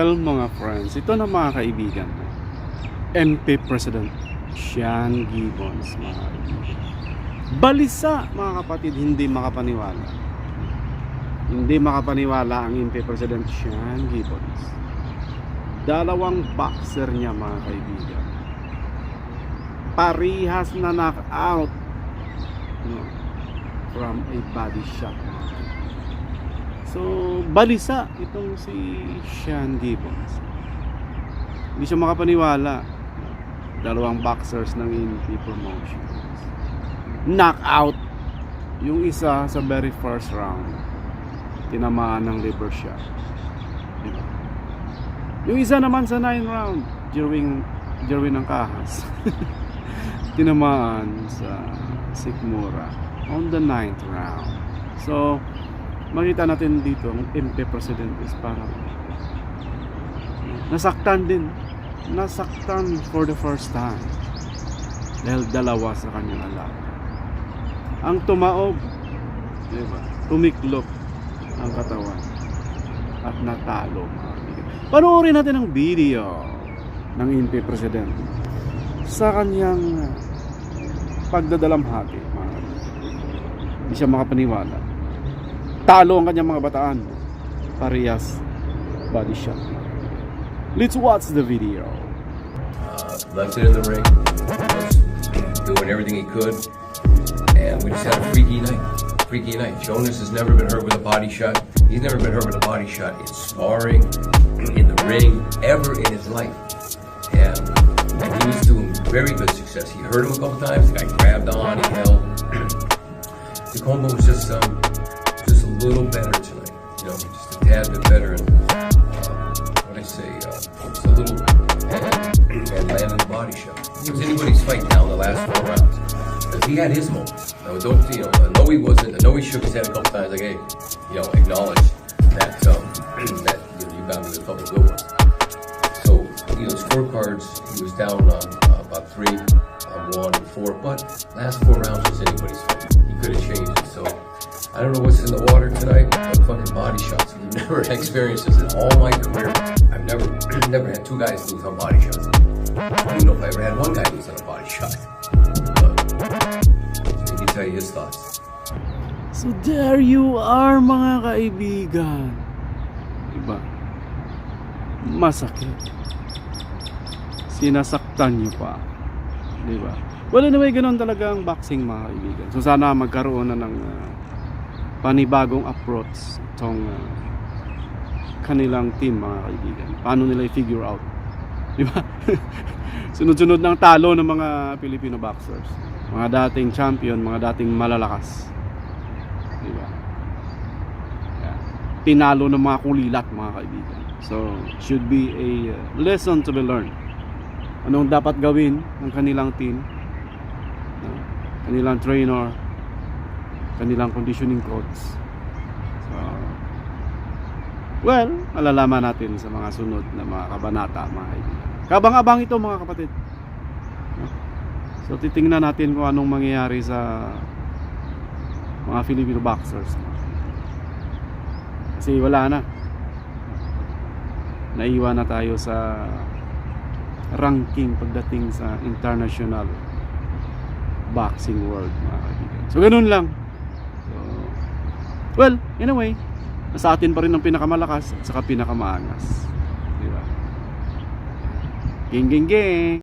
Well, mga friends, ito na mga kaibigan, MP President Sean Gibbons, mga kaibigan. Balisa, mga kapatid, hindi makapaniwala. Hindi makapaniwala ang MP President Sean Gibbons. Dalawang boxer niya, mga kaibigan, parihas na knockout from a body shot. So, balisa itong si Sean Gibbons. Hindi siya makapaniwala. Dalawang boxers ng INFI Promotions. Knockout. Yung isa sa very first round, tinamaan ng liver shot. Diba? Yung isa naman sa 9th round, Jerwin ng Kahas, tinamaan sa Sikmura on the 9th round. So, makita natin dito ang MP President is parang nasaktan din, nasaktan for the first time dahil dalawa sa kanyang alaga ang tumaob, diba? Tumiklop ang katawan at natalo. Panoorin natin ang video ng MP President sa kanyang pagdadalamhati. Hindi siya makapaniwala. Talo ang kanyang mga bataan. Parehas body shot. Let's watch the video. Left it in the ring. Doing everything he could. And we just had a freaky night. Freaky night. Jonas has never been hurt with a body shot. He's never been hurt with a body shot in sparring, in the ring, ever in his life. And he was doing very good success. He hurt him a couple times. The guy grabbed on, he held. The combo was just a little better tonight, you know, just a tad bit better, and what I say, just a little, and landing the body shot. It was anybody's fight now in the last 4 rounds, because he had his moments. Now, don't, you know, I know he wasn't, I know he shook his head a couple times, like, hey, you know, acknowledge that, that you got me with a couple of good ones. So, you know, scorecards, he was down about 3, 1, and 4, but last 4 rounds was anybody's fight. He could have changed it, so. I don't know what's in the water tonight, but fucking body shots. I've never had experiences in all my career. I've never had 2 guys lose on body shots. I don't even know if I ever had 1 guy lose on a body shot. But he can tell you his thoughts. So there you are, mga kaibigan. Diba? Masakit. Sinasaktan nyo pa. Diba? Well, anyway, ganun talaga ang boxing, mga kaibigan. So sana magkaroon na ng panibagong approach itong kanilang team, mga kaibigan. Paano nila i-figure out, di ba? Sunod-sunod ng talo ng mga Filipino boxers, mga dating champion, mga dating malalakas, di ba? Tinalo ng mga kulilat, mga kaibigan. So should be a lesson to be learned. Anong dapat gawin ng kanilang team, kanilang trainer, kanilang conditioning coach. So, well, malalaman natin sa mga sunod na mga kabanata, mga kaibigan. Kabang-abang ito, mga kapatid. So titingnan natin kung anong mangyayari sa mga Filipino boxers. Kasi wala na. Naiwan na tayo sa ranking pagdating sa international boxing world, mga kaibigan. So ganun lang. Well, in a way, nasa atin pa rin ang pinakamalakas at saka pinakamaangas. Diba? Ging, ging, ging.